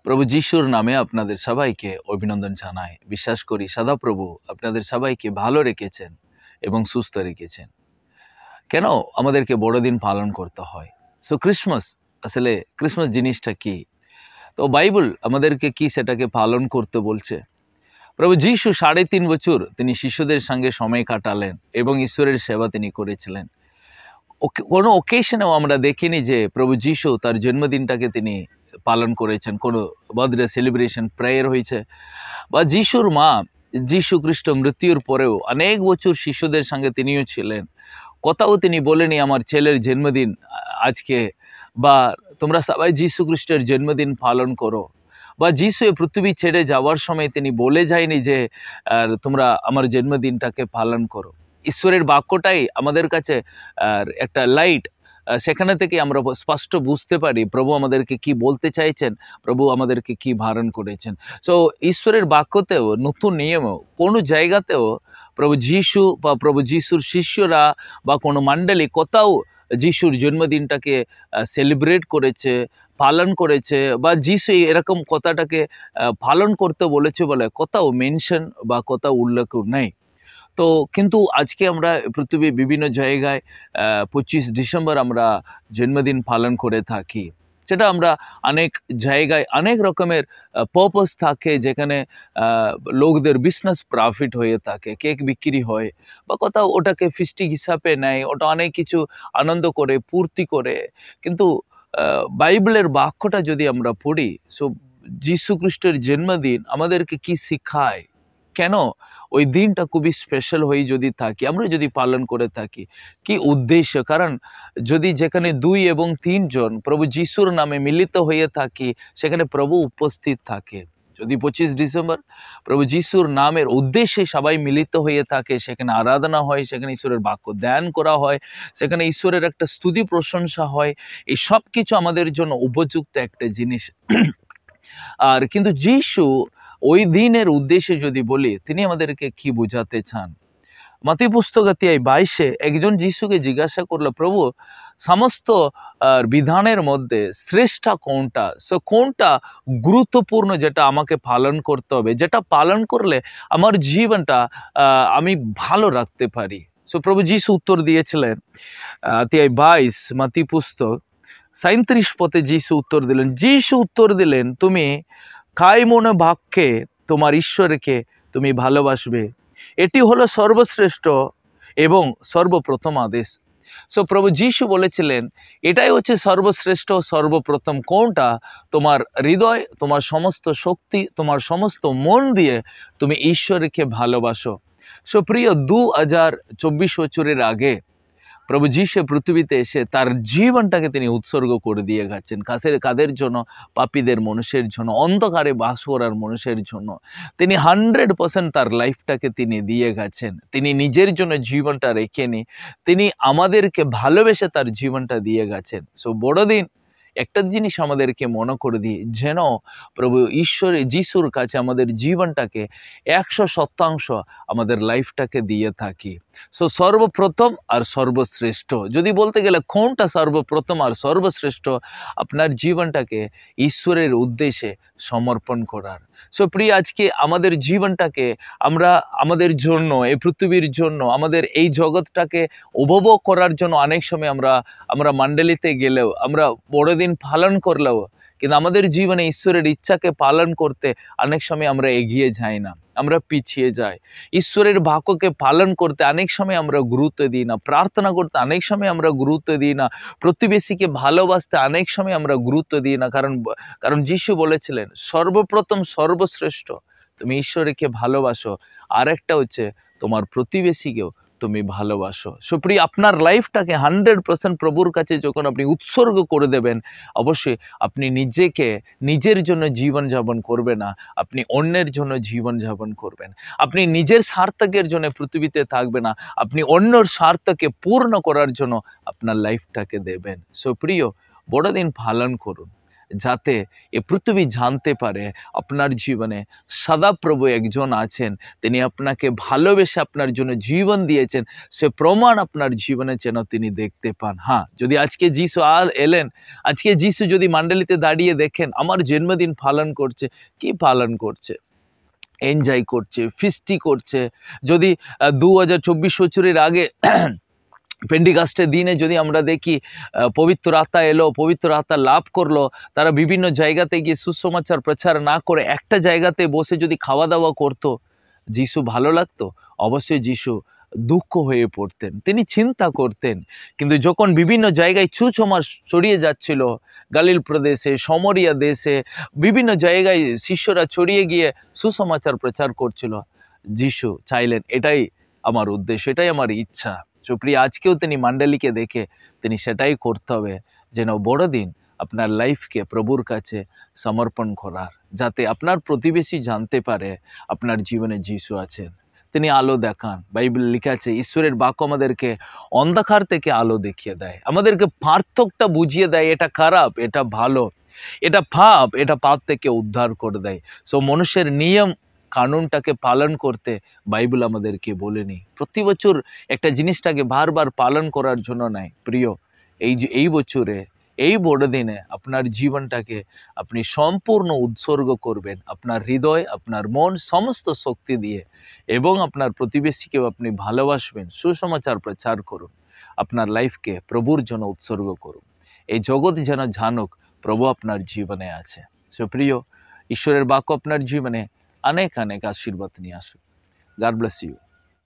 প্রভু যিশুর নামে আপনাদের সবাইকে অভিনন্দন জানাই। বিশ্বাস করি সদাপ্রভু আপনাদের সবাইকে ভালো রেখেছেন এবং সুস্থ রেখেছেন। কেন আমাদেরকে বড়দিন পালন করতে হয়? সো আসলে ক্রিসমাস জিনিসটা কি? তো বাইবেল আমাদেরকে কি সেটাকে পালন করতে বলছে? প্রভু যিশু ৩.৫ বছর তিনি শিশুদের সঙ্গে সময় কাটালেন এবং ঈশ্বরের সেবা তিনি করেছিলেন। কোনো ওকেশনেও আমরা দেখিনি যে প্রভু যিশু তার জন্মদিনটাকে তিনি পালন করেছেন, কোনো বার্থডে সেলিব্রেশন প্রেয়ার হয়েছে, বা যিশুর মা যিশু খ্রিস্ট মৃত্যুর পরেও অনেক বছর শিশুদের সঙ্গে তিনিও ছিলেন। কোথাও তিনি বলেনি আমার ছেলের জন্মদিন আজকে, বা তোমরা সবাই যিশু খ্রিস্টের জন্মদিন পালন করো, বা যিশু পৃথিবী ছেড়ে যাওয়ার সময় তিনি বলে যায়নি যে তোমরা আমার জন্মদিনটাকে পালন করো। ঈশ্বরের বাক্যটাই আমাদের কাছে একটা লাইট, সেখানে থেকে আমরা স্পষ্ট বুঝতে পারি প্রভু আমাদেরকে কি বলতে চাইছেন, প্রভু আমাদেরকে কি বারণ করেছেন। সো ঈশ্বরের বাক্যতেও নতুন নিয়মেও কোনো জায়গাতেও প্রভু যিশু বা প্রভু যিশুর শিষ্যরা বা কোনো মণ্ডলী কোথাও যিশুর জন্মদিনটাকে সেলিব্রেট করেছে, পালন করেছে, বা যিশু এরকম কথাটাকে পালন করতে বলেছে বলে কোথাও মেনশন বা কোথাও উল্লেখ নেই। তো কিন্তু আজকে আমরা পৃথিবীর বিভিন্ন জায়গায় 25 ডিসেম্বর আমরা জন্মদিন পালন করে থাকি। সেটা আমরা অনেক জায়গায় অনেক রকমের পারপাস থাকে, যেখানে লোকদের বিজনেস প্রফিট হয়ে থাকে, কেক বিক্রি হয়, বা কোথাও ওটাকে ফিস্টিক হিসাবে নেয়, ওটা অনেক কিছু আনন্দ করে পূর্তি করে। কিন্তু বাইবেলের বাক্যটা যদি আমরা পড়ি, সো যীশু খ্রিস্টের জন্মদিন আমাদেরকে কি শিখায়, কেন ওই দিনটা খুবই স্পেশাল হয়ে যদি থাকি, আমরা যদি পালন করে থাকি, কি উদ্দেশ্য? কারণ যদি যেখানে 2 এবং 3 জন প্রভু যিশুর নামে মিলিত হয়ে থাকি, সেখানে প্রভু উপস্থিত থাকে। যদি 25 ডিসেম্বর প্রভু যিশুর নামের উদ্দেশ্যে সবাই মিলিত হয়ে থাকে, সেখানে আরাধনা হয়, সেখানে ঈশ্বরের বাক্য ধ্যান করা হয়, সেখানে ঈশ্বরের একটা স্তুতি প্রশংসা হয়, এই সব কিছু আমাদের জন্য উপযুক্ত একটা জিনিস। আর কিন্তু যিশু ওই দিনের উদ্দেশ্যে যদি বলি, তিনি আমাদেরকে কি বোঝাতে চান? মাতি পুস্তক 22 একজন যিশুকে জিজ্ঞাসা করলো, প্রভু সমস্ত বিধানের মধ্যে শ্রেষ্ঠ কোনটা? সো কোনটা গুরুত্বপূর্ণ যেটা আমাকে পালন করতে হবে, যেটা পালন করলে আমার জীবনটা আমি ভালো রাখতে পারি? সো প্রভু যিশু উত্তর দিয়েছিলেন, 22 মাতি পুস্তক 37 পথে যিশু উত্তর দিলেন। যিশু উত্তর দিলেন, তুমি কায় মনে বাক্যে তোমার ঈশ্বরকে তুমি ভালোবাসবে, এটি হলো সর্বশ্রেষ্ঠ এবং সর্বপ্রথম আদেশ। সো প্রভু যিশু বলেছিলেন এটাই হচ্ছে সর্বশ্রেষ্ঠ সর্বপ্রথম। কোনটা? তোমার হৃদয়, তোমার সমস্ত শক্তি, তোমার সমস্ত মন দিয়ে তুমি ঈশ্বরকে ভালোবাসো। সো প্রিয়, 2024 বছরের আগে প্রভু যিশু পৃথিবীতে এসে তার জীবনটাকে তিনি উৎসর্গ করে দিয়ে গেছেন। কাদের জন্য? পাপীদের মানুষের জন্য, অন্ধকারে বাস করার মানুষের জন্য। তিনি 100% তার লাইফটাকে তিনি দিয়ে গেছেন। তিনি নিজের জন্য জীবনটা রেখেনি, তিনি আমাদেরকে ভালোবেসে তার জীবনটা দিয়ে গেছেন। সো বড়দিন একটা জিনিস আমাদেরকে মনে করে দিই, যেন প্রভু ঈশ্বরের যিশুর কাছে আমাদের জীবনটাকে 100% আমাদের লাইফটাকে দিয়ে থাকি। সো সর্বপ্রথম আর সর্বশ্রেষ্ঠ যদি বলতে গেলে, কোনটা সর্বপ্রথম আর সর্বশ্রেষ্ঠ? আপনার জীবনটাকে ঈশ্বরের উদ্দেশ্যে সমর্পণ করার। সো প্রিয়, আজকে আমাদের জীবনটাকে আমরা আমাদের জন্য, এই পৃথিবীর জন্য, আমাদের এই জগৎটাকে উপভোগ করার জন্য অনেক সময় আমরা মণ্ডলীতে গেলেও, আমরা বড়দিন পালন করলেও, কিন্তু আমাদের জীবনে ঈশ্বরের ইচ্ছাকে পালন করতে অনেক সময় আমরা এগিয়ে যাই না, আমরা পিছিয়ে যাই। ঈশ্বরের বাক্যকে পালন করতে অনেক সময় আমরা গুরুত্ব দিই না, প্রার্থনা করতে অনেক সময় আমরা গুরুত্ব দিই না, প্রতিবেশীকে ভালোবাসতে অনেক সময় আমরা গুরুত্ব দিই না। কারণ যিশু বলেছিলেন সর্বপ্রথম সর্বশ্রেষ্ঠ তুমি ঈশ্বরকে ভালোবাসো, আর একটা হচ্ছে তোমার প্রতিবেশীকেও তুমি ভালোবাসো। সুপ্রিয়, আপনার লাইফটাকে 100% প্রভুর কাছে যখন আপনি উৎসর্গ করে দেবেন, অবশ্যই আপনি নিজের জন্য জীবন যাপন করবে না, আপনি অন্যের জন্য জীবন যাপন করবেন। আপনি নিজের স্বার্থকের জন্য পৃথিবীতে থাকবে না, আপনি অন্যর স্বার্থকে পূর্ণ করার জন্য আপনার লাইফটাকে দেবেন। সুপ্রিয়, বড়দিন পালন করুন, যাতে এ পৃথিবী জানতে পারে আপনার জীবনে সদাপ্রভু একজন আছেন, তিনি আপনাকে ভালোবেসে আপনার জন্য জীবন দিয়েছেন, সে প্রমাণ আপনার জীবনে যেন তিনি দেখতে পান। হ্যাঁ, যদি আজকে যিশু এলেন, আজকে যিশু যদি মণ্ডলীতে দাঁড়িয়ে দেখেন আমার জন্মদিন পালন করছে, কি পালন করছে? এনজয় করছে, ফিস্টি করছে। যদি 2024 বছরের আগে পেন্টিকাস্টের দিনে যদি আমরা দেখি পবিত্র আত্মা এলো, পবিত্র আত্মা লাভ করলো, তারা বিভিন্ন জায়গাতে গিয়ে সুসমাচার প্রচার না করে একটা জায়গাতে বসে যদি খাওয়া দাওয়া করতো, যিশু ভালো লাগতো? অবশ্যই যিশু দুঃখ হয়ে পড়তেন, তিনি চিন্তা করতেন। কিন্তু যখন বিভিন্ন জায়গায় সুসমাচার ছড়িয়ে যাচ্ছিল, গালিল প্রদেশে, সমরিয়া দেশে, বিভিন্ন জায়গায় শিষ্যরা ছড়িয়ে গিয়ে সুসমাচার প্রচার করছিল, যিশু চাইলেন এটাই আমার উদ্দেশ্য, এটাই আমার ইচ্ছা। সুপ্রিয়, আজকেও তিনি মণ্ডলীকে দেখে তিনি সেটাই করতে হবে, যেন বড়দিন আপনার লাইফকে প্রভুর কাছে সমর্পণ করার, যাতে আপনার প্রতিবেশী জানতে পারে আপনার জীবনে যিশু আছেন, তিনি আলো দেখান। বাইবেল লেখা আছে ঈশ্বরের বাক্য আমাদেরকে অন্ধকার থেকে আলো দেখিয়ে দেয়, আমাদেরকে পার্থক্যটা বুঝিয়ে দেয়, এটা খারাপ, এটা ভালো, এটা পাপ, এটা পাপ থেকে উদ্ধার করে দেয়। সো মানুষের নিয়ম কানুনটাকে পালন করতে বাইবেল আমাদেরকে বলেনি। প্রতি বছর একটা জিনিসটাকে বারবার পালন করার জন্য নয় প্রিয়, এই বছরে এই বড়দিনে আপনার জীবনটাকে আপনি সম্পূর্ণ উৎসর্গ করবেন, আপনার হৃদয়, আপনার মন, সমস্ত শক্তি দিয়ে, এবং আপনার প্রতিবেশীকেও আপনি ভালোবাসবেন, সুসমাচার প্রচার করুন, আপনার লাইফকে প্রভুর জন্য উৎসর্গ করুন। এই জগৎ যেন জানুক প্রভু আপনার জীবনে আছে। সুপ্রিয়, ঈশ্বরের বাক্য আপনার জীবনে অনেক অনেক আশীর্বাদ নিয়ে আসুক। God bless you.